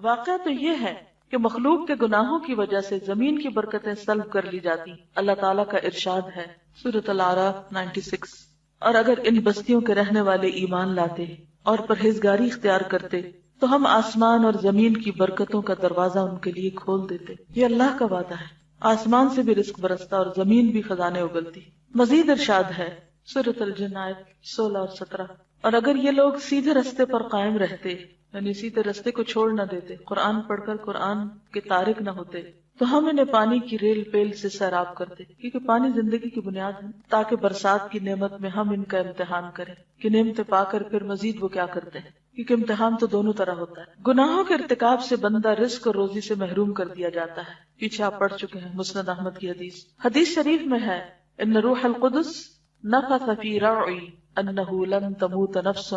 واقعہ تو یہ ہے کہ مخلوق کے گناہوں کی وجہ سے زمین کی برکتیں سلب کر لی جاتی. اللہ تعالیٰ کا ارشاد ہے سورۃ الاعراف 96، اور اگر ان بستیوں کے رہنے والے ایمان لاتے اور پرہیزگاری اختیار کرتے تو ہم آسمان اور زمین کی برکتوں کا دروازہ ان کے لیے کھول دیتے. یہ اللہ کا وعدہ ہے، آسمان سے بھی رزق برستا اور زمین بھی خزانے اگلتی. مزید ارشاد ہے سورۃ الجن آیت 16 اور 17، اور اگر یہ لوگ سیدھے رستے پر قائم رہتے، یعنی سیدھے رستے کو چھوڑ نہ دیتے، قرآن پڑھ کر قرآن کے تارک نہ ہوتے، تو ہم انہیں پانی کی ریل پیل سے سیراب کرتے، کیونکہ پانی زندگی کی بنیاد ہے، تاکہ برسات کی نعمت میں ہم ان کا امتحان کریں کہ نعمتیں پا کر پھر مزید وہ کیا کرتے ہیں، کیونکہ امتحان تو دونوں طرح ہوتا ہے. گناہوں کے ارتکاب سے بندہ رزق اور روزی سے محروم کر دیا جاتا ہے. پیچھے آپ پڑھ چکے ہیں مسند احمد کی حدیث شریف میں ہے ان روح القدس نفث فی رعی انه لن تموت نفس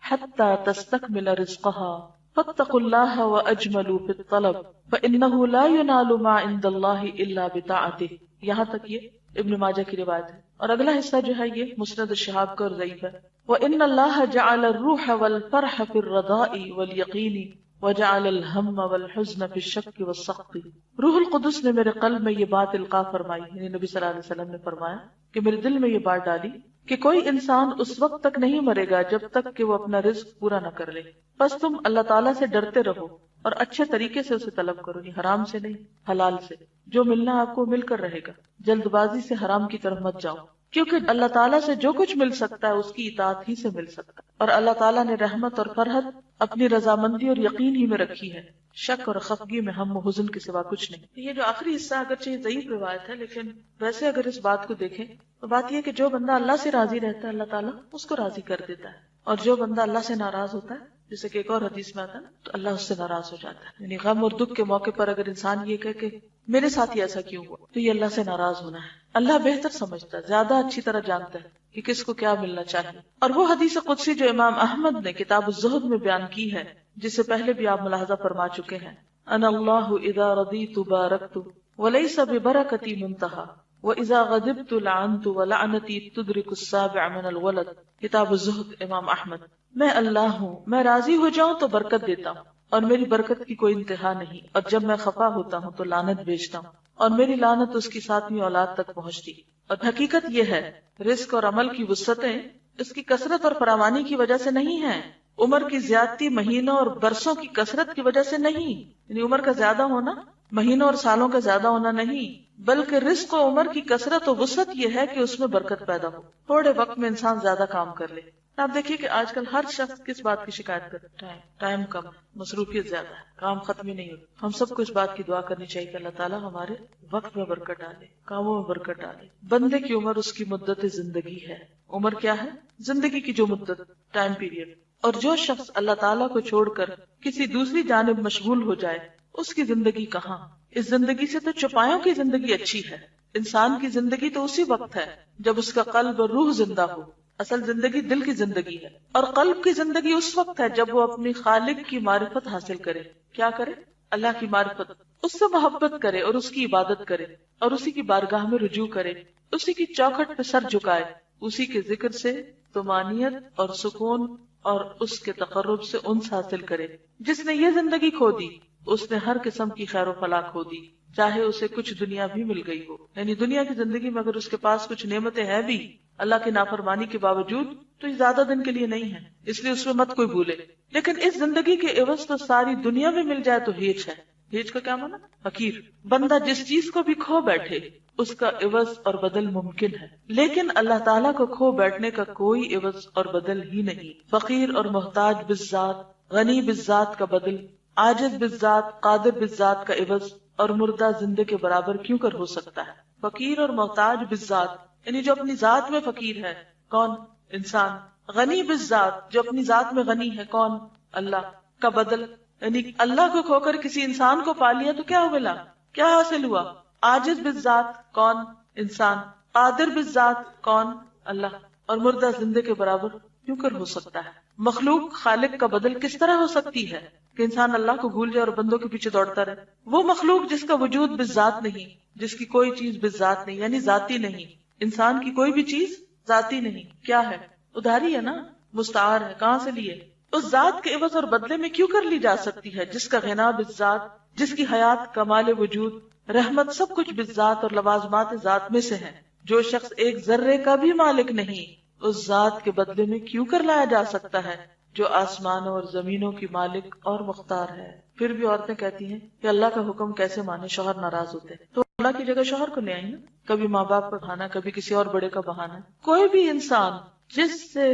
حتى تستكمل رزقها فاتقوا الله واجملوا في الطلب فانه لا ينال ما عند الله الا بطاعته. یہاں تک یہ ابن ماجہ کی روایت ہے، اور اگلا حصہ جو ہے یہ مسند الشہاب کا اور ضعیف ہے. وان الله جعل الروح والفرح في الرضاء واليقين وجعل الهم والحزن في الشك والسخط. روح القدس نے میرے قلب میں یہ بات القاء فرمائی، یعنی نبی صلی اللہ علیہ وسلم نے فرمایا کہ میرے دل میں یہ بات ڈالی کہ کوئی انسان اس وقت تک نہیں مرے گا جب تک کہ وہ اپنا رزق پورا نہ کر لے. بس تم اللہ تعالیٰ سے ڈرتے رہو اور اچھے طریقے سے اسے طلب کرو، نہیں حرام سے نہیں، حلال سے. جو ملنا آپ کو مل کر رہے گا، جلد بازی سے حرام کی طرف مت جاؤ، کیونکہ اللہ تعالیٰ سے جو کچھ مل سکتا ہے اس کی اطاعت ہی سے مل سکتا ہے. اور اللہ تعالیٰ نے رحمت اور فرحت اپنی رضامندی اور یقین ہی میں رکھی ہے، شک اور خفگی میں ہم و حزن کے سوا کچھ نہیں. یہ جو آخری حصہ اگرچہ ضعیف روایت ہے، لیکن ویسے اگر اس بات کو دیکھیں تو بات یہ کہ جو بندہ اللہ سے راضی رہتا ہے اللہ تعالیٰ اس کو راضی کر دیتا ہے، اور جو بندہ اللہ سے ناراض ہوتا ہے، جیسے کہ ایک اور حدیث میں آتا ہے تو اللہ اس سے ناراض ہو جاتا ہے. یعنی غم اور دکھ کے موقع پر اگر انسان یہ کہے کہ میرے ساتھ ہی ایسا کیوں ہوا، تو یہ اللہ سے ناراض ہونا ہے. اللہ بہتر سمجھتا ہے، زیادہ اچھی طرح جانتا ہے کہ کس کو کیا ملنا چاہیے. اور وہ حدیث قدسی جو امام احمد نے کتاب الزہد میں بیان کی ہے، جس سے پہلے بھی آپ ملاحظہ فرما چکے ہیں، انا اللہ اذا رضیت بارکت وليس ببرکتی منتہا وَإِذَا غَضِبْتُ لَعَنْتُ وَلَعْنَتِي تُدْرِكُ السَّابِعَ مِنَ الْوَلَدِ. کتاب الزہد امام احمد. میں اللہ ہوں، میں راضی ہو جاؤں تو برکت دیتا ہوں اور میری برکت کی کوئی انتہا نہیں، اور جب میں خفا ہوتا ہوں تو لعنت بھیجتا ہوں اور میری لعنت اس کی 7ویں اولاد تک پہنچتی. اور حقیقت یہ ہے رزق اور عمل کی وسعتیں اس کی کثرت اور فراوانی کی وجہ سے نہیں ہیں، عمر کی زیادتی مہینوں اور برسوں کی کثرت کی وجہ سے نہیں، یعنی عمر کا زیادہ ہونا مہینوں اور سالوں کا زیادہ ہونا نہیں، بلکہ رزق و عمر کی کثرت و وسعت یہ ہے کہ اس میں برکت پیدا ہو، تھوڑے وقت میں انسان زیادہ کام کر لے. آپ دیکھیے کہ آج کل ہر شخص کس بات کی شکایت کرتا ہے؟ ٹائم کم، مصروفیت زیادہ ہے، کام ختم ہی نہیں ہوتا. ہم سب کو اس بات کی دعا کرنی چاہیے کہ اللہ تعالیٰ ہمارے وقت میں برکت ڈالے، کاموں میں برکت ڈالے. بندے کی عمر اس کی مدت زندگی ہے. عمر کیا ہے؟ زندگی کی جو مدت، ٹائم پیریڈ. اور جو شخص اللہ تعالیٰ کو چھوڑ کر کسی دوسری جانب مشغول ہو جائے اس کی زندگی کہاں. اس زندگی سے تو چوپایوں کی زندگی اچھی ہے. انسان کی زندگی تو اسی وقت ہے جب اس کا قلب اور روح زندہ ہو. اصل زندگی دل کی زندگی ہے، اور قلب کی زندگی اس وقت ہے جب وہ اپنی خالق کی معرفت حاصل کرے. کیا کرے؟ اللہ کی معرفت، اس سے محبت کرے اور اس کی عبادت کرے اور اسی کی بارگاہ میں رجوع کرے، اسی کی چوکھٹ پہ سر جھکائے، اسی کے ذکر سے طمانینت اور سکون اور اس کے تقرب سے انس حاصل کرے. جس نے یہ زندگی کھو دی اس نے ہر قسم کی خیر و فلاح کھو دی، چاہے اسے کچھ دنیا بھی مل گئی ہو. یعنی دنیا کی زندگی میں اگر اس کے پاس کچھ نعمتیں ہیں بھی اللہ کی نافرمانی کے باوجود تو یہ زیادہ دن کے لیے نہیں ہے، اس لیے اس میں مت کوئی بھولے. لیکن اس زندگی کے عوض تو ساری دنیا میں مل جائے تو ہیچ ہے. ہیچ کا کیا معنی؟ فقیر. بندہ جس چیز کو بھی کھو بیٹھے اس کا عوض اور بدل ممکن ہے، لیکن اللہ تعالیٰ کو کھو بیٹھنے کا کوئی عوض اور بدل ہی نہیں. فقیر اور محتاج بالذات، غنی بالذات کا بدل، عاجز بالذات، قادر بالذات کا عوض اور مردہ زندے کے برابر کیوں کر ہو سکتا ہے؟ فقیر اور محتاج بالذات یعنی جو اپنی ذات میں فقیر ہے، کون؟ انسان. غنی بالذات جو اپنی ذات میں غنی ہے، کون؟ اللہ. کا بدل یعنی اللہ کو کھو کر کسی انسان کو پا لیا تو کیا ملا، کیا حاصل ہوا؟ عاجز بالذات کون؟ انسان. قادر بالذات کون؟ اللہ. اور مردہ زندے کے برابر کیوں کر ہو سکتا ہے؟ مخلوق خالق کا بدل کس طرح ہو سکتی ہے کہ انسان اللہ کو بھول جائے اور بندوں کے پیچھے دوڑتا رہے؟ وہ مخلوق جس کا وجود بالذات نہیں، جس کی کوئی چیز بالذات نہیں یعنی ذاتی نہیں. انسان کی کوئی بھی چیز ذاتی نہیں. کیا ہے؟ ادھاری ہے نا، مستعار ہے. کہاں سے لیے؟ اس ذات کے عوض اور بدلے میں کیوں کر لی جا سکتی ہے جس کا غنا بالذات، جس کی حیات کمال وجود رحمت سب کچھ بالذات اور لوازمات ذات میں سے ہے. جو شخص ایک ذرے کا بھی مالک نہیں اس ذات کے بدلے میں کیوں کر لایا جا سکتا ہے جو آسمانوں اور زمینوں کی مالک اور مختار ہے. پھر بھی عورتیں کہتی ہیں کہ اللہ کا حکم کیسے مانے، شوہر ناراض ہوتے ہیں تو اللہ کی جگہ شوہر کو لے آئیں نا. کبھی ماں باپ کا بہانا، کبھی کسی اور بڑے کا بہانا. کوئی بھی انسان جس سے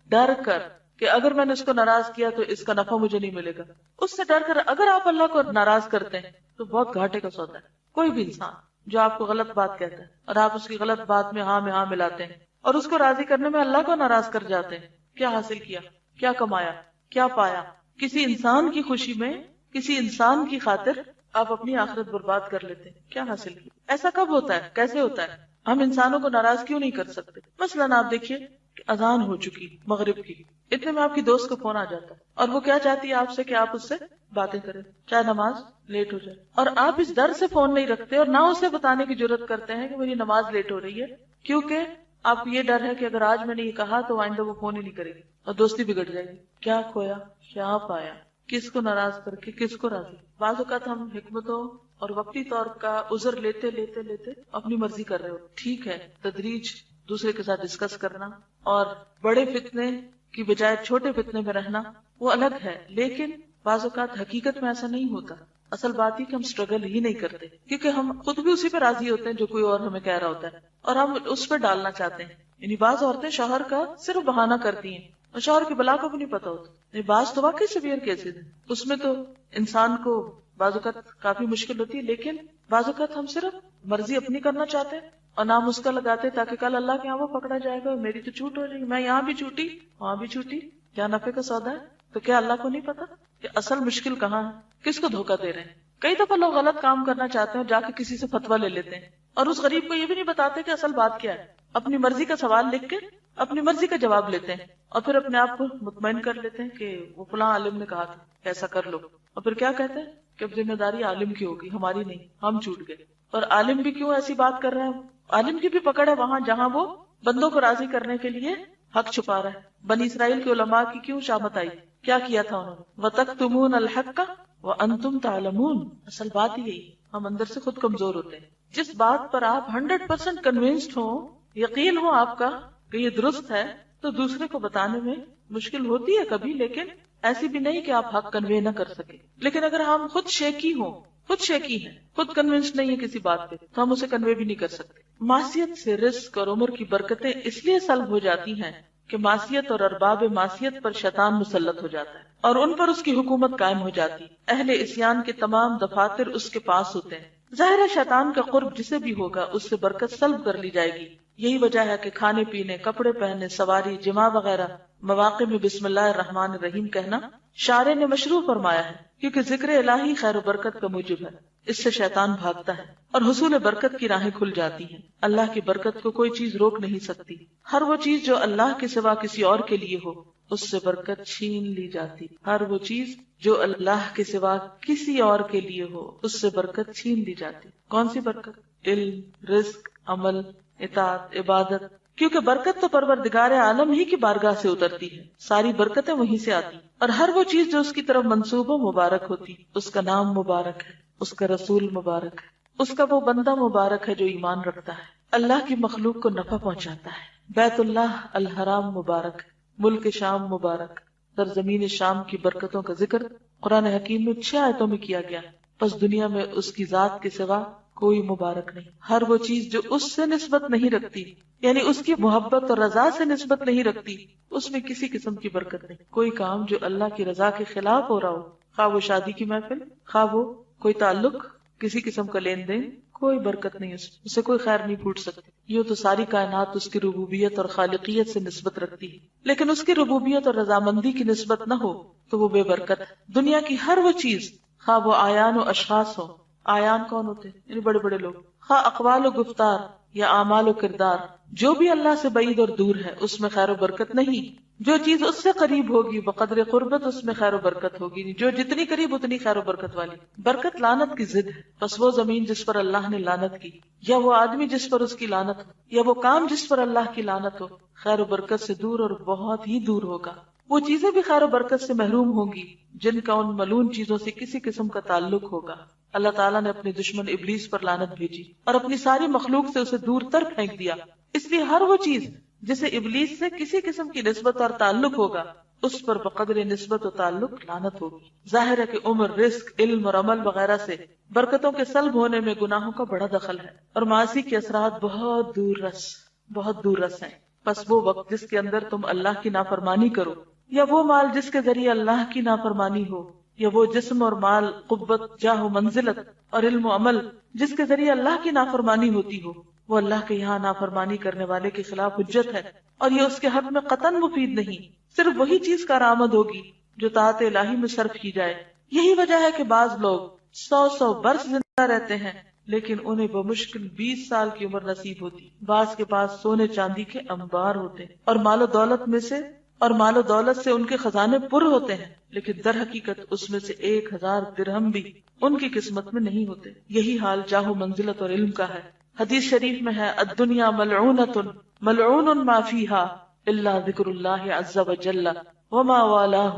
ڈر کر کہ اگر میں نے اس کو ناراض کیا تو اس کا نفع مجھے نہیں ملے گا، اس سے ڈر کر اگر آپ اللہ کو ناراض کرتے ہیں تو بہت گھاٹے کا سودا ہے. کوئی بھی انسان جو آپ کو غلط بات کہتا ہے اور آپ اس کی غلط بات میں ہاں ملاتے ہیں اور اس کو راضی کرنے میں اللہ کو ناراض کر جاتے ہیں، کیا حاصل کیا، کیا کمایا، کیا پایا؟ کسی انسان کی خوشی میں، کسی انسان کی خاطر آپ اپنی آخرت برباد کر لیتے ہیں. کیا حاصل کیا؟ ایسا کب ہوتا ہے، کیسے ہوتا ہے؟ ہم انسانوں کو ناراض کیوں نہیں کر سکتے؟ مثلاً آپ دیکھیے کہ اذان ہو چکی مغرب کی، اتنے میں آپ کی دوست کو فون آ جاتا ہے اور وہ کیا چاہتی ہے آپ سے کہ آپ اس سے باتیں کریں چاہے نماز لیٹ ہو جائے، اور آپ اس ڈر سے فون نہیں رکھتے اور نہ اسے بتانے کی جرات کرتے ہیں کہ میری نماز لیٹ ہو رہی ہے، کیونکہ آپ کو یہ ڈر ہے کہ اگر آج میں نے یہ کہا تو آئندہ وہ فون ہی نہیں کرے گی اور دوستی بگڑ جائے گی. کیا کھویا، کیا پایا، کس کو ناراض کر کے کس کو راضی؟ بعض اوقات ہم حکمتوں اور وقتی طور کا عذر لیتے لیتے لیتے اپنی مرضی کر رہے ہو. ٹھیک ہے، تدریج دوسرے کے ساتھ ڈسکس کرنا اور بڑے فتنے کی بجائے چھوٹے فتنے میں رہنا وہ الگ ہے، لیکن بعض اوقات حقیقت میں ایسا نہیں ہوتا. اصل بات یہ کہ ہم سٹرگل ہی نہیں کرتے کیونکہ ہم خود بھی اسی پہ راضی ہوتے ہیں جو کوئی اور ہمیں کہہ رہا ہوتا ہے اور ہم اس پہ ڈالنا چاہتے ہیں. یعنی بعض عورتیں شوہر کا صرف بہانہ کرتی ہیں اور شوہر کی بلا کو بھی نہیں پتا ہوتا. یعنی بعض تو واقعی سیویئر کیسز ہیں، اس میں تو انسان کو بعض اوقات کافی مشکل ہوتی ہے، لیکن بعض اوقات ہم صرف مرضی اپنی کرنا چاہتے ہیں اور نام اس کا لگاتے تاکہ کل اللہ کے یہاں وہ پکڑا جائے گا، میری تو چھوٹ ہو جائے گی، میں یہاں بھی چھوٹی وہاں بھی چھوٹی، کیا نفع کا سودا ہے. تو کیا اللہ کو نہیں پتا کہ اصل مشکل کہاں ہے، کس کو دھوکہ دے رہے ہیں؟ کئی دفعہ لوگ غلط کام کرنا چاہتے ہیں، جا کے کسی سے فتویٰ لے لیتے ہیں اور اس غریب کو یہ بھی نہیں بتاتے کہ اصل بات کیا ہے. اپنی مرضی کا سوال لکھ کے اپنی مرضی کا جواب لیتے ہیں اور پھر اپنے آپ کو مطمئن کر لیتے ہیں کہ وہ فلاں عالم نے کہا تھا ایسا کر لو، اور پھر کیا کہتے ہیں کہ اب ذمہ داری عالم کی ہوگی، ہماری نہیں، ہم چھوٹ گئے. اور عالم بھی کیوں ایسی بات کر رہے ہیں؟ عالم کی بھی پکڑ ہے وہاں جہاں وہ بندوں کو راضی کرنے کے لیے حق چھپا رہا ہے. بنی اسرائیل کے علماء کی کیوں شامت آئی؟ کیا کیا تھا انہوں نے؟ وَتَكْتُمُونَ الْحَقَّ وَأَنْتُمْ تَعْلَمُونَ. اصل بات یہی، ہم اندر سے خود کمزور ہوتے ہیں. جس بات پر آپ 100% کنونسڈ ہوں، یقین ہو آپ کا کہ یہ درست ہے، تو دوسرے کو بتانے میں مشکل ہوتی ہے کبھی، لیکن ایسی بھی نہیں کہ آپ حق کنوے نہ کر سکیں. لیکن اگر ہم خود شیکی ہوں، خود شیکی ہیں، خود کنونسڈ نہیں ہے کسی بات پہ، تو ہم اسے کنوے بھی نہیں کر سکتے. معصیت سے رزق اور عمر کی برکتیں اس لیے سلب ہو جاتی ہیں کہ معصیت اور ارباب معصیت پر شیطان مسلط ہو جاتا ہے اور ان پر اس کی حکومت قائم ہو جاتی. اہل عصیان کے تمام دفاتر اس کے پاس ہوتے ہیں. ظاہر ہے شیطان کا قرب جسے بھی ہوگا اس سے برکت سلب کر لی جائے گی. یہی وجہ ہے کہ کھانے پینے، کپڑے پہننے، سواری، جماع وغیرہ مواقع میں بسم اللہ الرحمن الرحیم کہنا شارع نے مشروع فرمایا ہے، کیونکہ ذکر الہی خیر و برکت کا موجب ہے. اس سے شیطان بھاگتا ہے اور حصول برکت کی راہیں کھل جاتی ہیں. اللہ کی برکت کو کوئی چیز روک نہیں سکتی. ہر وہ چیز جو اللہ کے سوا کسی اور کے لیے ہو اس سے برکت چھین لی جاتی. ہر وہ چیز جو اللہ کے سوا کسی اور کے لیے ہو اس سے برکت چھین لی جاتی. کون سی برکت؟ علم، رزق، عمل، اطاعت، عبادت. کیونکہ برکت تو پروردگار عالم ہی کی بارگاہ سے اترتی ہے، ساری برکتیں وہیں سے آتی. اور ہر وہ چیز جو اس کی طرف منسوب و مبارک ہوتی، اس کا نام مبارک ہے، اس کا رسول مبارک ہے، اس کا وہ بندہ مبارک ہے جو ایمان رکھتا ہے، اللہ کی مخلوق کو نفع پہنچاتا ہے. بیت اللہ الحرام مبارک، ملک شام مبارک. سرزمین شام کی برکتوں کا ذکر قرآن حکیم میں 6 آیتوں میں کیا گیا. پس دنیا میں اس کی ذات کے سوا کوئی مبارک نہیں. ہر وہ چیز جو اس سے نسبت نہیں رکھتی، یعنی اس کی محبت اور رضا سے نسبت نہیں رکھتی، اس میں کسی قسم کی برکت نہیں. کوئی کام جو اللہ کی رضا کے خلاف ہو رہا ہو، خواہ وہ شادی کی محفل، خواہ وہ کوئی تعلق، کسی قسم کا لین دین، کوئی برکت نہیں، اسے کوئی خیر نہیں پھوٹ سکتی. یہ تو ساری کائنات اس کی ربوبیت اور خالقیت سے نسبت رکھتی ہے، لیکن اس کی ربوبیت اور رضامندی کی نسبت نہ ہو تو وہ بے برکت ہے. دنیا کی ہر وہ چیز، خواہ وہ آیان و اشخاص ہو، آیان کون ہوتے ہیں؟ یعنی بڑے بڑے لوگ، خواہ اقوال و گفتار یا اعمال و کردار، جو بھی اللہ سے بعید اور دور ہے اس میں خیر و برکت نہیں. جو چیز اس سے قریب ہوگی بقدر قربت اس میں خیر و برکت ہوگی، جو جتنی قریب اتنی خیر و برکت والی. برکت لعنت کی ضد ہے. بس وہ زمین جس پر اللہ نے لعنت کی، یا وہ آدمی جس پر اس کی لعنت ہو، یا وہ کام جس پر اللہ کی لعنت ہو، خیر و برکت سے دور اور بہت ہی دور ہوگا. وہ چیزیں بھی خیر و برکت سے محروم ہوں گی جن کا ان ملعون چیزوں سے کسی قسم کا تعلق ہوگا۔ اللہ تعالیٰ نے اپنے دشمن ابلیس پر لعنت بھیجی اور اپنی ساری مخلوق سے اسے دور تر پھینک دیا، اس لیے ہر وہ چیز جسے ابلیس سے کسی قسم کی نسبت اور تعلق ہوگا اس پر بقدر نسبت و تعلق لعنت ہوگی۔ ظاہر ہے کہ عمر، رزق، علم اور عمل وغیرہ سے برکتوں کے سلب ہونے میں گناہوں کا بڑا دخل ہے، اور معاصی کے اثرات بہت دور رس ہیں۔ پس وہ وقت جس کے اندر تم اللہ کی نافرمانی کرو، یا وہ مال جس کے ذریعے اللہ کی نافرمانی ہو، یا وہ جسم اور مال، قوت، جاہ و منزلت اور علم و عمل جس کے ذریعے اللہ کی نافرمانی ہوتی ہو، وہ اللہ کے یہاں نافرمانی کرنے والے کے خلاف حجت ہے، اور یہ اس کے حق میں قطعاً مفید نہیں۔ صرف وہی چیز کارآمد ہوگی جو طاعت الہی میں صرف کی جائے۔ یہی وجہ ہے کہ بعض لوگ 100 برس زندہ رہتے ہیں لیکن انہیں بمشکل 20 سال کی عمر نصیب ہوتی۔ بعض کے پاس سونے چاندی کے انبار ہوتے ہیں اور مال و دولت سے ان کے خزانے پر ہوتے ہیں، لیکن در حقیقت اس میں سے 1000 درہم بھی ان کی قسمت میں نہیں ہوتے۔ یہی حال جاہ و منزلت اور علم کا ہے۔ حدیث شریف میں ہے، الدنیا ملعونۃ ملعون ما فیہا الا ذکر اللہ عز وجل وما والاہ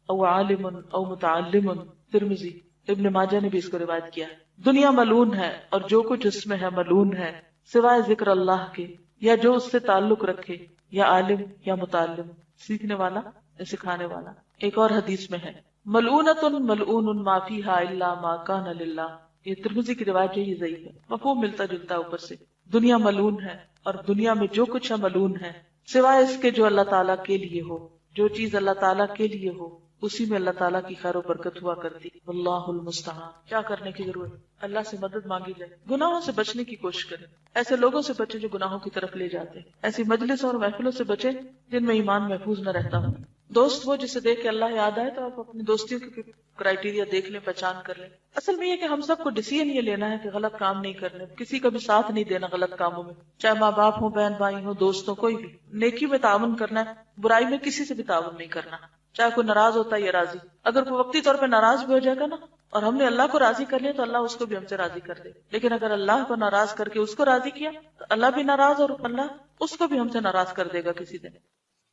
او عالم او متعلم۔ ترمذی، ابن ماجہ نے بھی اس کو روایت کیا۔ دنیا ملعون ہے اور جو کچھ اس میں ہے ملعون ہے سوائے ذکر اللہ کے، یا جو اس سے تعلق رکھے، یا عالم یا متعلم، سیکھنے والا یا سکھانے والا۔ ایک اور حدیث میں ہے، ملعونۃ ملعون ما فیہا الا ما کان للہ۔ یہ ترمذی کی روایت یہی ضعیف ہے، مفہوم ملتا جلتا اوپر سے۔ دنیا ملعون ہے اور دنیا میں جو کچھ ہے ملعون ہے سوائے اس کے جو اللہ تعالیٰ کے لیے ہو۔ جو چیز اللہ تعالیٰ کے لیے ہو اسی میں اللہ تعالیٰ کی خیر و برکت ہوا کرتی۔ واللہ المستعان۔ کیا کرنے کی ضرورت؟ اللہ سے مدد مانگی جائے، گناہوں سے بچنے کی کوشش کریں، ایسے لوگوں سے بچیں جو گناہوں کی طرف لے جاتے ہیں، ایسی مجلسوں اور محفلوں سے بچیں جن میں ایمان محفوظ نہ رہتا ہو۔ دوست وہ جسے دیکھ کے اللہ یاد آئے تو آپ اپنی دوستیوں کی کرائیٹیریا دیکھ لیں، پہچان کر لیں۔ اصل میں یہ کہ ہم سب کو ڈیسیژن یہ لینا ہے کہ غلط کام نہیں کرنے، کسی کا بھی ساتھ نہیں دینا غلط کاموں میں، چاہے ماں باپ ہوں، بہن بھائی ہوں، دوست ہوں، کوئی بھی۔ نیکی میں تعاون کرنا ہے، برائی میں کسی سے بھی تعاون نہیں کرنا، چاہے کوئی ناراض ہوتا ہے یا راضی۔ اگر کوئی وقتی طور پہ ناراض بھی ہو جائے گا نا اور ہم نے اللہ کو راضی کر لیا تو اللہ اس کو بھی ہم سے راضی کر دے، لیکن اگر اللہ کو ناراض کر کے اس کو راضی کیا تو اللہ بھی ناراض اور اللہ اس کو بھی ہم سے ناراض کر دے گا کسی دن۔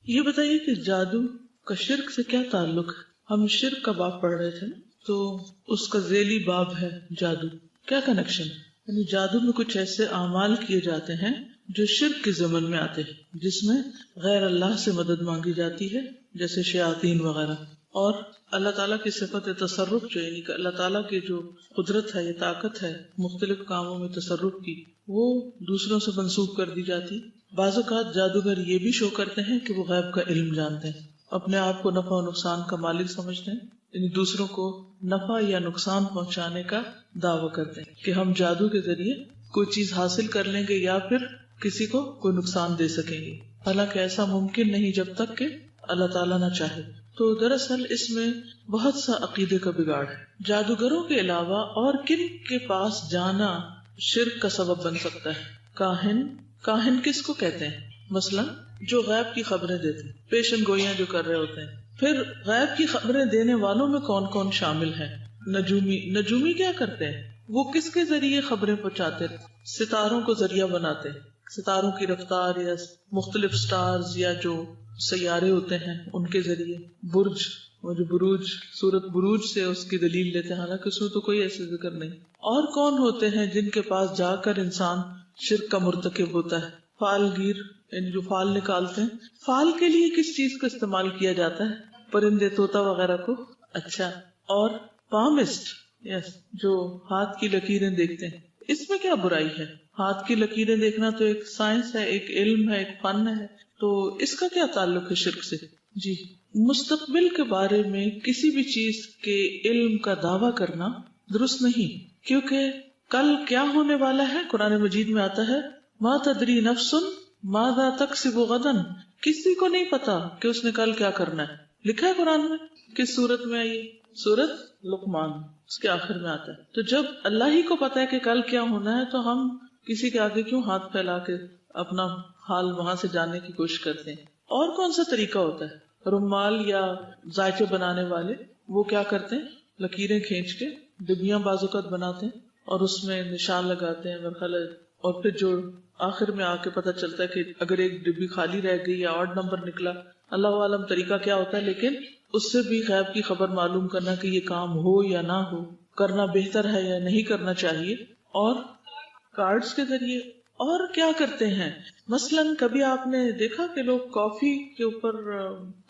یہ بتائیے کہ جادو کا شرک سے کیا تعلق ہے؟ ہم شرک کا باب پڑھ رہے تھے تو اس کا ذیلی باب ہے جادو، کیا کنیکشن ہے؟ یعنی جادو میں کچھ ایسے اعمال کیے جاتے ہیں جو شرک کے ضمن میں آتے ہیں، جس میں غیر اللہ سے مدد مانگی جاتی ہے، جیسے شیاطین وغیرہ، اور اللہ تعالیٰ کی صفت تصرف جو یعنی کہ اللہ تعالیٰ کی جو قدرت ہے یا طاقت ہے مختلف کاموں میں تصرف کی، وہ دوسروں سے منسوخ کر دی جاتی۔ بعض اوقات جادوگر یہ بھی شو کرتے ہیں کہ وہ غیب کا علم جانتے ہیں، اپنے آپ کو نفع و نقصان کا مالک سمجھتے ہیں، یعنی دوسروں کو نفع یا نقصان پہنچانے کا دعویٰ کرتے ہیں کہ ہم جادو کے ذریعے کوئی چیز حاصل کر لیں گے یا پھر کسی کو کوئی نقصان دے سکیں گے، حالانکہ ایسا ممکن نہیں جب تک کہ اللہ تعالیٰ نہ چاہے۔ تو دراصل اس میں بہت سا عقیدے کا بگاڑ ہے۔ جادوگروں کے علاوہ اور کن کے پاس جانا شرک کا سبب بن سکتا ہے؟ کاہن کس کو کہتے ہیں؟ مثلا جو غیب کی خبریں دیتے ہیں، پیشن گوئیاں جو کر رہے ہوتے ہیں۔ پھر غیب کی خبریں دینے والوں میں کون کون شامل ہیں؟ نجومی کیا کرتے ہیں؟ وہ کس کے ذریعے خبریں پہنچاتے ہیں؟ ستاروں کو ذریعہ بناتے ہیں، ستاروں کی رفتار یا مختلف سٹارز یا جو سیارے ہوتے ہیں ان کے ذریعے۔ برج، وہ جو بروج، سورت بروج سے اس کی دلیل لیتے ہیں، حالانکہ اس میں تو کوئی ایسے ذکر نہیں۔ اور کون ہوتے ہیں جن کے پاس جا کر انسان شرک کا مرتکب ہوتا ہے؟ فال گیر، یعنی جو فال نکالتے ہیں۔ فال کے لیے کس چیز کا استعمال کیا جاتا ہے؟ پرندے، طوطا وغیرہ کو۔ اچھا، اور پامسٹ، یس، جو ہاتھ کی لکیریں دیکھتے ہیں، اس میں کیا برائی ہے؟ ہاتھ کی لکیریں دیکھنا تو ایک سائنس ہے، ایک علم ہے، ایک فن ہے، تو اس کا کیا تعلق ہے شرک سے؟ جی، مستقبل کے بارے میں کسی بھی چیز کے علم کا دعویٰ کرنا درست نہیں، کیونکہ کل کیا ہونے والا ہے قرآن مجید میں آتا ہے، ما تدری نفس ماذا تکسب غدا، کسی کو نہیں پتا کہ اس نے کل کیا کرنا ہے۔ لکھا ہے قرآن میں، کس سورت میں آئی؟ سورت لقمان، اس کے آخر میں آتا ہے۔ تو جب اللہ ہی کو پتا ہے کہ کل کیا ہونا ہے تو ہم کسی کے آگے کیوں ہاتھ پھیلا کے اپنا حال وہاں سے جاننے کی کوشش کرتے ہیں؟ اور کون سا طریقہ ہوتا ہے؟ رومال یا ذائقے بنانے والے وہ کیا کرتے ہیں؟ لکیریں کھینچ کے ڈبیاں بعض اوقات بناتے ہیں اور اس میں نشان لگاتے ہیں مرحلہ، اور پھر جو آخر میں آ کے پتہ چلتا ہے کہ اگر ایک ڈبی خالی رہ گئی یا آڈ نمبر نکلا اللہ عالم طریقہ کیا ہوتا ہے، لیکن اس سے بھی غیب کی خبر معلوم کرنا کہ یہ کام ہو یا نہ ہو، کرنا بہتر ہے یا نہیں کرنا چاہیے. اور کارڈز کے ذریعے اور کیا کرتے ہیں، مثلاً کبھی آپ نے دیکھا کہ لوگ کافی کے اوپر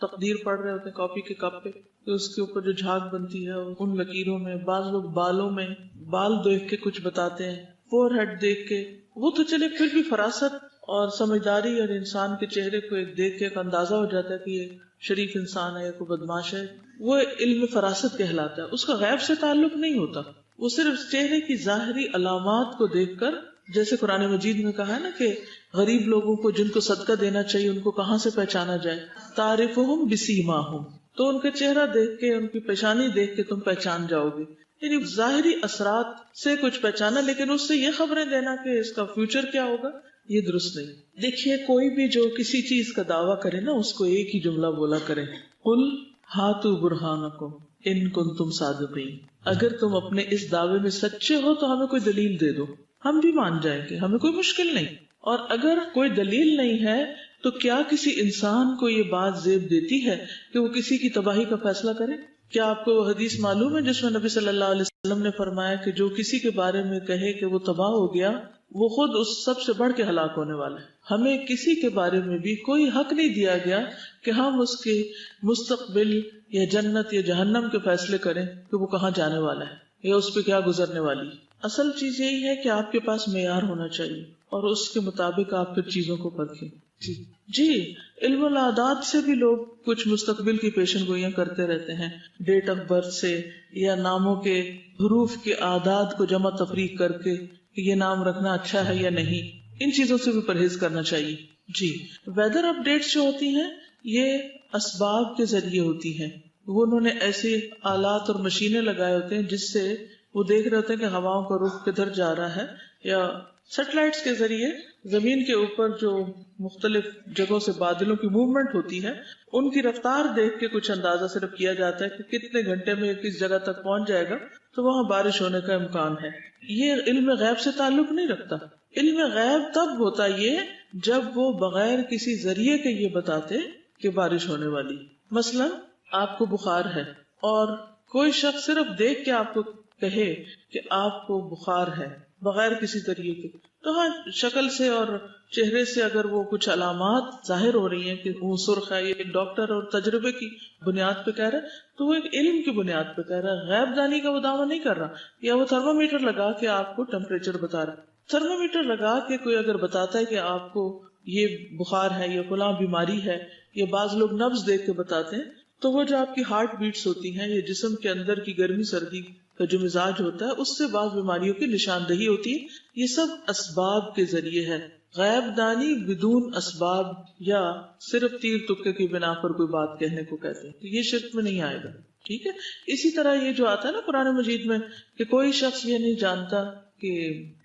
تقدیر پڑھ رہے ہوتے ہیں، کافی کے کپ پہ، کہ اس کے اوپر جو جھاگ بنتی ہے ان لکیروں میں، بعض لوگ بالوں میں بال دیکھ کے کچھ بتاتے ہیں، فور ہیڈ دیکھ کے. وہ تو چلے پھر بھی فراست اور سمجھداری، اور انسان کے چہرے کو ایک دیکھ کے ایک اندازہ ہو جاتا ہے کہ یہ شریف انسان ہے یا کوئی بدماش ہے، وہ علم فراست کہلاتا ہے. اس کا غیب سے تعلق نہیں ہوتا، وہ صرف چہرے کی ظاہری علامات کو دیکھ کر، جیسے قرآن مجید میں کہا ہے نا کہ غریب لوگوں کو جن کو صدقہ دینا چاہیے ان کو کہاں سے پہچانا جائے، تعرفہم بسیماہم، تو ان کا چہرہ دیکھ کے، ان کی پیشانی دیکھ کے تم پہچان جاؤ گے. یعنی ظاہری اثرات سے کچھ پہچانا، لیکن اس سے یہ خبریں دینا کہ اس کا فیوچر کیا ہوگا، یہ درست نہیں. دیکھیے کوئی بھی جو کسی چیز کا دعویٰ کرے نا، اس کو ایک ہی جملہ بولا کرے، قل ہاتوا برہانکم ان کنتم صادقین. اگر تم اپنے اس دعوے میں سچے ہو تو ہمیں کوئی دلیل دے دو، ہم بھی مان جائیں گے، ہمیں کوئی مشکل نہیں. اور اگر کوئی دلیل نہیں ہے تو کیا کسی انسان کو یہ بات زیب دیتی ہے کہ وہ کسی کی تباہی کا فیصلہ کرے؟ کیا آپ کو وہ حدیث معلوم ہے جس میں نبی صلی اللہ علیہ وسلم نے فرمایا کہ جو کسی کے بارے میں کہے کہ وہ تباہ ہو گیا، وہ خود اس سب سے بڑھ کے ہلاک ہونے والا ہے. ہمیں کسی کے بارے میں بھی کوئی حق نہیں دیا گیا کہ ہم اس کے مستقبل یا جنت یا جہنم کے فیصلے کریں کہ وہ کہاں جانے والا ہے یا اس پہ کیا گزرنے والی. اصل چیز یہی ہے کہ آپ کے پاس معیار ہونا چاہیے اور اس کے مطابق آپ پھر چیزوں کو پرکھیں. جی علم العادات سے بھی لوگ کچھ مستقبل کی پیشن گوئیاں کرتے رہتے ہیں، ڈیٹ آف برتھ سے یا ناموں کے حروف کے اعداد کو جمع تفریق کر کے کہ یہ نام رکھنا اچھا ہے یا نہیں. ان چیزوں سے بھی پرہیز کرنا چاہیے. جی ویدر اپ ڈیٹس جو ہوتی ہیں یہ اسباب کے ذریعے ہوتی ہیں. وہ انہوں نے ایسے آلات اور مشینیں لگائے ہوتے ہیں جس سے وہ دیکھ رہے ہوتے ہیں کہ ہواؤں کا رخ کدھر جا رہا ہے، یا سیٹلائٹس کے ذریعے زمین کے اوپر جو مختلف جگہوں سے بادلوں کی موومنٹ ہوتی ہے ان کی رفتار دیکھ کے کچھ اندازہ صرف کیا جاتا ہے کہ کتنے گھنٹے میں کس جگہ تک پہنچ جائے گا تو وہاں بارش ہونے کا امکان ہے. یہ علم غیب سے تعلق نہیں رکھتا. علم غیب تب ہوتا یہ جب وہ بغیر کسی ذریعے کے یہ بتاتے کہ بارش ہونے والی. مثلا آپ کو بخار ہے اور کوئی شخص صرف دیکھ کے آپ کو کہے کہ آپ کو بخار ہے بغیر کسی طریقے کے، تو ہاں شکل سے اور چہرے سے اگر وہ کچھ علامات ظاہر ہو رہی ہیں کہ وہ سرخ ہے، یہ ایک ڈاکٹر اور تجربے کی بنیاد پہ کہہ رہا ہے تو وہ ایک علم کی بنیاد پہ کہہ رہا ہے، غیب دانی کا وہ دعویٰ نہیں کر رہا. یا وہ تھرمامیٹر لگا کے آپ کو ٹیمپریچر بتا رہا ہے. تھرمامیٹر لگا کے کوئی اگر بتاتا ہے کہ آپ کو یہ بخار ہے یا فلاں بیماری ہے، یا بعض لوگ نبض دیکھ کے بتاتے ہیں، تو وہ جو آپ کی ہارٹ بیٹس ہوتی ہیں یا جسم کے اندر کی گرمی سردی کا جو مزاج ہوتا ہے اس سے بعض بیماریوں کی نشاندہی ہوتی ہے. یہ سب اسباب کے ذریعے ہے. غیب دانی بدون اسباب یا صرف تیر تکے کی بنا پر کوئی بات کہنے کو کہتے ہیں، تو یہ شرک میں نہیں آئے گا. ٹھیک ہے. اسی طرح یہ جو آتا ہے نا قرآن مجید میں کہ کوئی شخص یہ نہیں جانتا کہ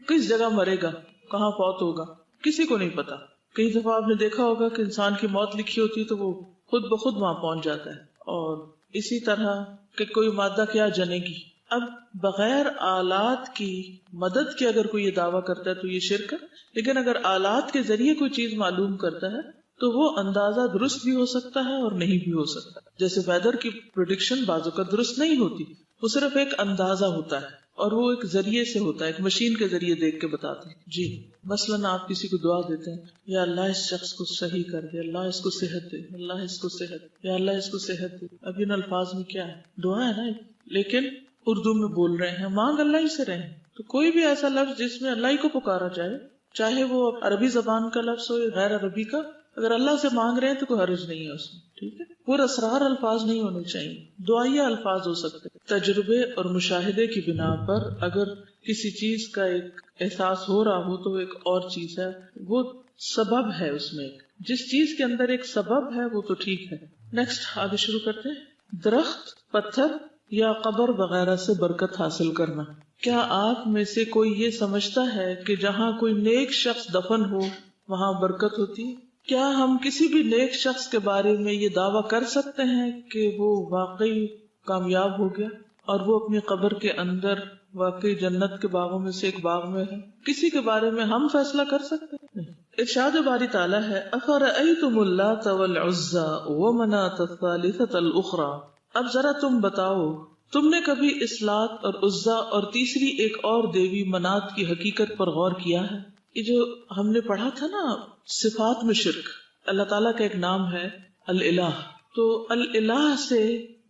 کس جگہ مرے گا، کہاں فوت ہوگا، کسی کو نہیں پتا. کئی دفعہ آپ نے دیکھا ہوگا کہ انسان کی موت لکھی ہوتی ہے تو وہ خود بخود وہاں پہنچ جاتا ہے. اور اسی طرح کہ کوئی مادہ کیا جنے گی. اب بغیر آلات کی مدد کے اگر کوئی یہ دعویٰ کرتا ہے تو یہ شرک ہے. لیکن اگر آلات کے ذریعے کوئی چیز معلوم کرتا ہے تو وہ اندازہ درست بھی ہو سکتا ہے اور نہیں بھی ہو سکتا. جیسے ویدر کی پریڈکشن بعضوں کا درست نہیں ہوتی، وہ صرف ایک اندازہ ہوتا ہے اور وہ ایک ذریعے سے ہوتا ہے، ایک مشین کے ذریعے دیکھ کے بتاتے ہیں. جی مثلاً آپ کسی کو دعا دیتے ہیں، یا اللہ اس شخص کو صحیح کر دے، اللہ اس کو صحت دے، اللہ اس کو صحت، یا اللہ اس کو صحت دے. اب ان الفاظ میں کیا ہے؟ دعا ہے نا. لیکن اردو میں بول رہے ہیں، مانگ اللہ ہی سے رہے ہیں. تو کوئی بھی ایسا لفظ جس میں اللہ ہی کو پکارا جائے، چاہے وہ عربی زبان کا لفظ ہو یا غیر عربی کا، اگر اللہ سے مانگ رہے ہیں تو کوئی حرج نہیں ہے اس میں. ٹھیک ہے. پورا اسرار الفاظ نہیں ہونے چاہیے، دعائیہ الفاظ ہو سکتے. تجربے اور مشاہدے کی بنا پر اگر کسی چیز کا ایک احساس ہو رہا ہو تو ایک اور چیز ہے، وہ سبب ہے. اس میں جس چیز کے اندر ایک سبب ہے وہ تو ٹھیک ہے. نیکسٹ آگے شروع کرتے ہیں. درخت، پتھر یا قبر وغیرہ سے برکت حاصل کرنا. کیا آپ میں سے کوئی یہ سمجھتا ہے کہ جہاں کوئی نیک شخص دفن ہو وہاں برکت ہوتی ہے؟ کیا ہم کسی بھی نیک شخص کے بارے میں یہ دعویٰ کر سکتے ہیں کہ وہ واقعی کامیاب ہو گیا اور وہ اپنی قبر کے اندر واقعی جنت کے باغوں میں سے ایک باغ میں ہے؟ کسی کے بارے میں ہم فیصلہ کر سکتے ہیں؟ نہیں. ارشاد باری تعالیٰ ہے افرأیتم اللات والعزی ومناة الثالثة الاخری، اب ذرا تم بتاؤ تم نے کبھی اس لات اور عزا اور تیسری ایک اور دیوی منات کی حقیقت پر غور کیا ہے؟ یہ جو ہم نے پڑھا تھا نا صفات میں شرک، اللہ تعالیٰ کا ایک نام ہے الالہ، تو الالہ سے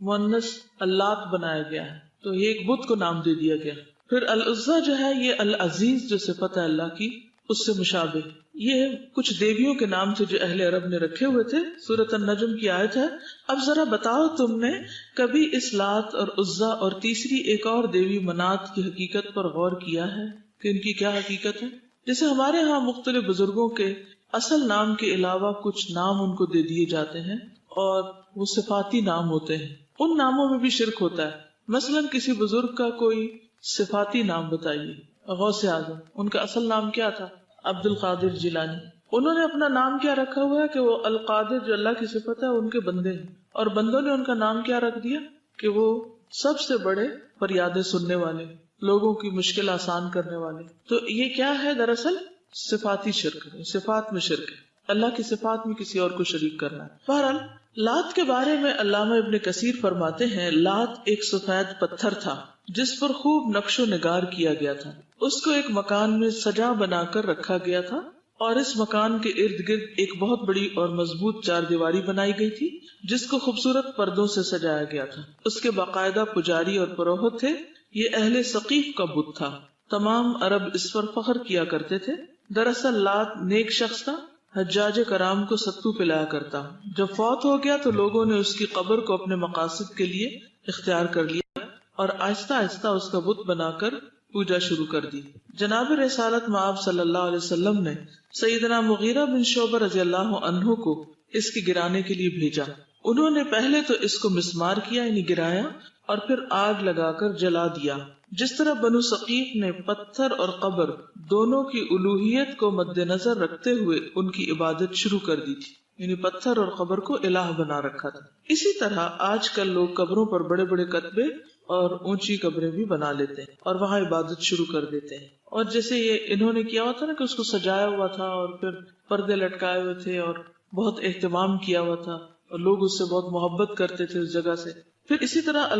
مؤنث اللات بنایا گیا ہے، تو یہ ایک بت کو نام دے دیا گیا۔ پھر العزا جو ہے یہ العزیز جو صفت ہے اللہ کی اس سے مشابہ، یہ کچھ دیویوں کے نام تھے جو اہل عرب نے رکھے ہوئے تھے۔ سورۃ النجم کی آیت ہے اب ذرا بتاؤ تم نے کبھی اس لات اور عزا اور تیسری ایک اور دیوی منات کی حقیقت پر غور کیا ہے کہ ان کی کیا حقیقت ہے؟ جیسے ہمارے ہاں مختلف بزرگوں کے اصل نام کے علاوہ کچھ نام ان کو دے دیے جاتے ہیں اور وہ صفاتی نام ہوتے ہیں، ان ناموں میں بھی شرک ہوتا ہے۔ مثلا کسی بزرگ کا کوئی صفاتی نام بتائیے، غوث اعظم، ان کا اصل نام کیا تھا؟ عبد القادر جیلانی۔ انہوں نے اپنا نام کیا رکھا ہوا ہے کہ وہ القادر جو اللہ کی صفت ہے ان کے بندے ہیں، اور بندوں نے ان کا نام کیا رکھ دیا کہ وہ سب سے بڑے فریادیں سننے والے، لوگوں کی مشکل آسان کرنے والے۔ تو یہ کیا ہے؟ دراصل صفاتی شرک ہے، صفات میں شرک ہے، اللہ کی صفات میں کسی اور کو شریک کرنا ہے۔ بہرحال لات کے بارے میں علامہ ابن کثیر فرماتے ہیں لات ایک سفید پتھر تھا جس پر خوب نقش و نگار کیا گیا تھا، اس کو ایک مکان میں سجا بنا کر رکھا گیا تھا، اور اس مکان کے ارد گرد ایک بہت بڑی اور مضبوط چار دیواری بنائی گئی تھی جس کو خوبصورت پردوں سے سجایا گیا تھا۔ اس کے باقاعدہ پجاری اور پروہت تھے، یہ اہل ثقیف کا بت تھا، تمام عرب اس پر فخر کیا کرتے تھے۔ دراصل لات نیک شخص تھا، حجاج کرام کو ستو پلایا کرتا، جب فوت ہو گیا تو لوگوں نے اس کی قبر کو اپنے مقاصد کے لیے اختیار کر لیا اور آہستہ آہستہ اس کا بت بنا کر پوجا شروع کر دی۔ جناب رسالت مآب صلی اللہ علیہ وسلم نے سیدنا مغیرہ بن شعبہ رضی اللہ عنہ کو اس کی گرانے کے لیے بھیجا۔ انہوں نے پہلے تو اس کو مسمار کیا یعنی گرایا، اور پھر آگ لگا کر جلا دیا۔ جس طرح بنو ثقیف نے پتھر اور قبر دونوں کی الوہیت کو مد نظر رکھتے ہوئے ان کی عبادت شروع کر دی تھی، یعنی پتھر اور قبر کو الہ بنا رکھا تھا، اسی طرح آج کل لوگ قبروں پر بڑے بڑے کتبے اور اونچی قبریں بھی بنا لیتے ہیں اور وہاں عبادت شروع کر دیتے ہیں۔ اور جیسے یہ انہوں نے کیا ہوا تھا نا کہ اس کو سجایا ہوا تھا اور پھر پردے لٹکائے ہوئے تھے اور بہت اہتمام کیا ہوا تھا اور لوگ اس سے بہت محبت کرتے تھے اس جگہ سے۔ پھر اسی طرح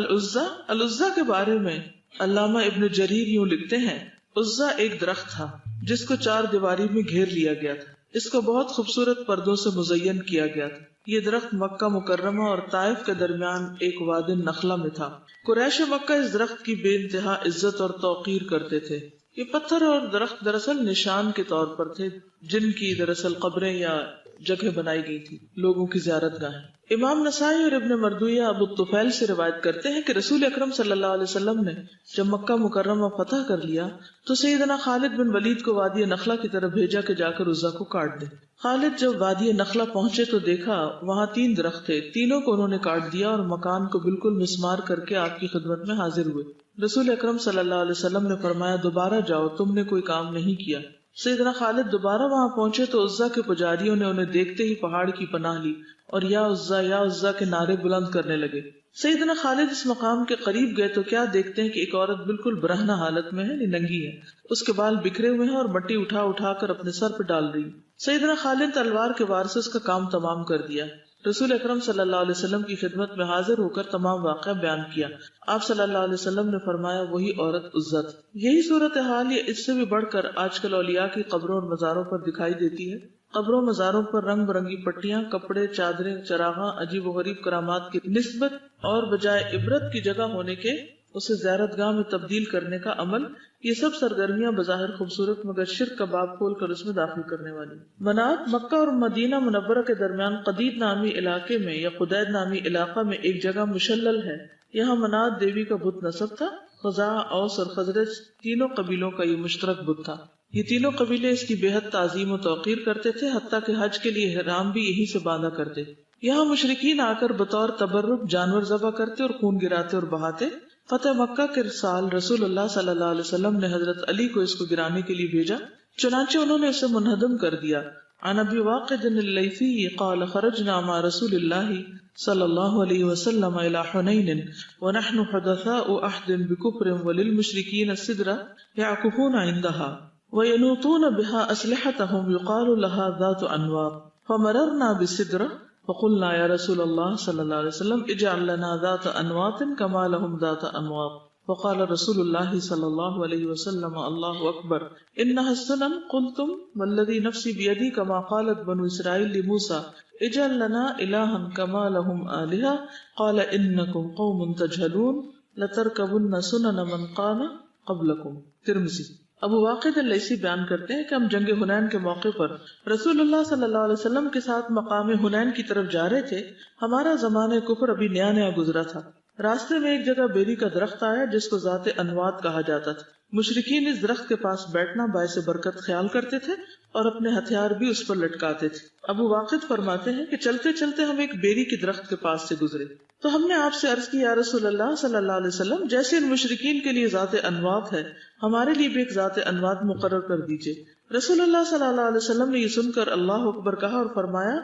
العزا کے بارے میں علامہ ابن جریر یوں لکھتے ہیں عزا ایک درخت تھا جس کو چار دیواری میں گھیر لیا گیا تھا، اس کو بہت خوبصورت پردوں سے مزین کیا گیا تھا۔ یہ درخت مکہ مکرمہ اور طائف کے درمیان ایک وادی نخلا میں تھا۔ قریش مکہ اس درخت کی بے انتہا عزت اور توقیر کرتے تھے۔ یہ پتھر اور درخت دراصل نشان کے طور پر تھے جن کی دراصل قبریں یا جگہ بنائی گئی تھی، لوگوں کی زیارت گاہیں۔ امام نسائی اور ابن مردویہ ابو الطفیل سے روایت کرتے ہیں کہ رسول اکرم صلی اللہ علیہ وسلم نے جب مکہ مکرمہ فتح کر لیا تو سیدنا خالد بن ولید کو وادی نخلا کی طرف بھیجا کہ جا کر عزا کو کاٹ دے۔ خالد جب وادی نخلا پہنچے تو دیکھا وہاں 3 درخت تھے، تینوں کو انہوں نے کاٹ دیا اور مکان کو بالکل مسمار کر کے آپ کی خدمت میں حاضر ہوئے۔ رسول اکرم صلی اللہ علیہ وسلم نے فرمایا دوبارہ جاؤ، تم نے کوئی کام نہیں کیا۔ سیدنا خالد دوبارہ وہاں پہنچے تو عزا کے پجاریوں نے انہیں دیکھتے ہی پہاڑ کی پناہ لی اور یا عزا کے نعرے بلند کرنے لگے۔ سیدنا خالد اس مقام کے قریب گئے تو کیا دیکھتے ہیں کہ ایک عورت بالکل برہنہ حالت میں ہے، ننگی ہے، اس کے بال بکھرے ہوئے ہیں اور مٹی اٹھا اٹھا کر اپنے سر پہ ڈال رہی۔ سیدنا خالد تلوار کے وار سے اس کا کام تمام کر دیا۔ رسول اکرم صلی اللہ علیہ وسلم کی خدمت میں حاضر ہو کر تمام واقعہ بیان کیا۔ آپ صلی اللہ علیہ وسلم نے فرمایا وہی عورت عزا تھی۔ یہی صورتحال یا اس سے بھی بڑھ کر آج کل اولیاء کی قبروں اور مزاروں پر دکھائی دیتی ہے۔ قبروں مزاروں پر رنگ برنگی پٹیاں، کپڑے، چادریں، چراغاں، عجیب و غریب کرامات کی نسبت اور بجائے عبرت کی جگہ ہونے کے اسے زیارت گاہ میں تبدیل کرنے کا عمل، یہ سب سرگرمیاں بظاہر خوبصورت مگر شرک کا باب کھول کر اس میں داخل کرنے والی۔ منات مکہ اور مدینہ منورہ کے درمیان قدید نامی علاقے میں یا قدید نامی علاقہ میں ایک جگہ مشلل ہے، یہاں منات دیوی کا بت نصب تھا۔ خزاع، اوس اور خزرج تینوں قبیلوں کا یہ مشترک بت تھا۔ یہ تینوں قبیلے اس کی بے حد تعظیم و توقیر کرتے تھے، حتیٰ کہ حج کے لیے احرام بھی یہی سے باندھا کرتے۔ یہاں مشرکین آ کر بطور تبرک جانور ذبح کرتے اور خون گراتے اور بہاتے۔ فتح مکہ کے سال رسول اللہ صلی اللہ علیہ وسلم نے حضرت علی کو اس کو گرانے کے لیے بھیجا، چنانچہ انہوں نے اسے منہدم کر دیا۔ عن ابی واقد اللیثی قال خرجنا مع رسول اللہ صلی اللہ علیہ وسلم الى حنین ونحن حدثاء عہد بکفر وللمشرکین السدرہ یعکفون عندها وَيَنُوطُونَ بِهَا أَسْلِحَتَهُمْ يُقَالُ لَهَا ذَاتُ أَنْوَاطٍ فَمَرَرْنَا بِالسِّدْرَةِ فَقُلْنَا يَا رَسُولَ اللَّهِ صلی اللہ علیہ وسلم اجعل لنا ذات انواط كما لهم ذات انواط فقال رسول الله صلی اللہ علیہ وسلم اللہ اکبر انها السنن قلتم والذی نفسی بیدی كما قالت بنو اسرائیل لموسى اجعل لنا الها كما لهم آلهة قال انکم قوم تجهلون لترکبن سنن من قال قبلکم. ترمذی. ابو واقد اللیثی بیان کرتے ہیں کہ ہم جنگ حنین کے موقع پر رسول اللہ صلی اللہ علیہ وسلم کے ساتھ مقام حنین کی طرف جا رہے تھے. ہمارا زمانہ کفر ابھی نیا نیا گزرا تھا. راستے میں ایک جگہ بیری کا درخت آیا جس کو ذات انوات کہا جاتا تھا. مشرکین اس درخت کے پاس بیٹھنا باعث برکت خیال کرتے تھے اور اپنے ہتھیار بھی اس پر لٹکاتے تھے. ابو واقد فرماتے ہیں کہ چلتے چلتے ہم ایک بیری کی درخت کے پاس سے گزرے تو ہم نے آپ سے عرض کی یا رسول اللہ صلی اللہ علیہ وسلم جیسے ان مشرکین کے لیے ذات انوات ہے ہمارے لیے بھی ایک ذات انوات مقرر کر دیجئے. رسول اللہ صلی اللہ علیہ وسلم نے یہ سن کر اللہ اکبر کہا اور فرمایا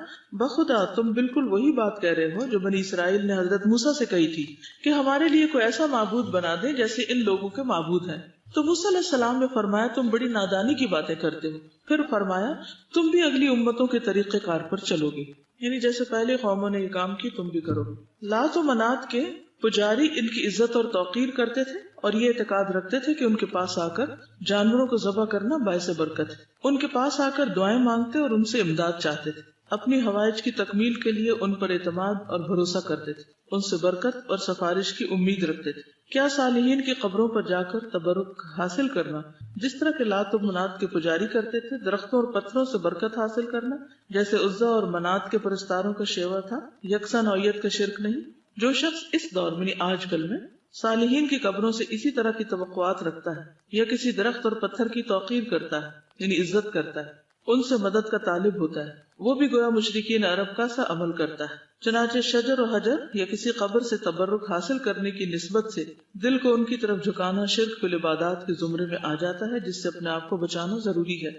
بخدا تم بالکل وہی بات کہہ رہے ہو جو بنی اسرائیل نے حضرت موسیٰ سے کہی تھی کہ ہمارے لیے کوئی ایسا معبود بنا دیں جیسے ان لوگوں کے معبود ہیں. تو موسیٰ علیہ السلام نے فرمایا تم بڑی نادانی کی باتیں کرتے ہو. پھر فرمایا تم بھی اگلی امتوں کے طریقہ کار پر چلو گے، یعنی جیسے پہلے قوموں نے یہ کام کی تم بھی کرو. لات و منات کے پجاری ان کی عزت اور توقیر کرتے تھے اور یہ اعتقاد رکھتے تھے کہ ان کے پاس آ کر جانوروں کو ذبح کرنا باعث برکت ہے. ان کے پاس آ کر دعائیں مانگتے اور ان سے امداد چاہتے تھے. اپنی حوائج کی تکمیل کے لیے ان پر اعتماد اور بھروسہ کرتے تھے، ان سے برکت اور سفارش کی امید رکھتے تھے. کیا صالحین کی قبروں پر جا کر تبرک حاصل کرنا جس طرح کے لات و منات کے پجاری کرتے تھے، درختوں اور پتھروں سے برکت حاصل کرنا جیسے عزا اور منات کے پرستاروں کا شیوا تھا، یکساں نوعیت کا شرک نہیں. جو شخص اس دور میں آج کل میں صالحین کی قبروں سے اسی طرح کی توقعات رکھتا ہے یا کسی درخت اور پتھر کی توقیر کرتا ہے یعنی عزت کرتا ہے، ان سے مدد کا طالب ہوتا ہے، وہ بھی گویا مشرکین عرب کا سا عمل کرتا ہے. چنانچہ شجر و حجر یا کسی قبر سے تبرک حاصل کرنے کی نسبت سے دل کو ان کی طرف جھکانا شرک فی العبادات کے زمرے میں آ جاتا ہے جس سے اپنے آپ کو بچانا ضروری ہے.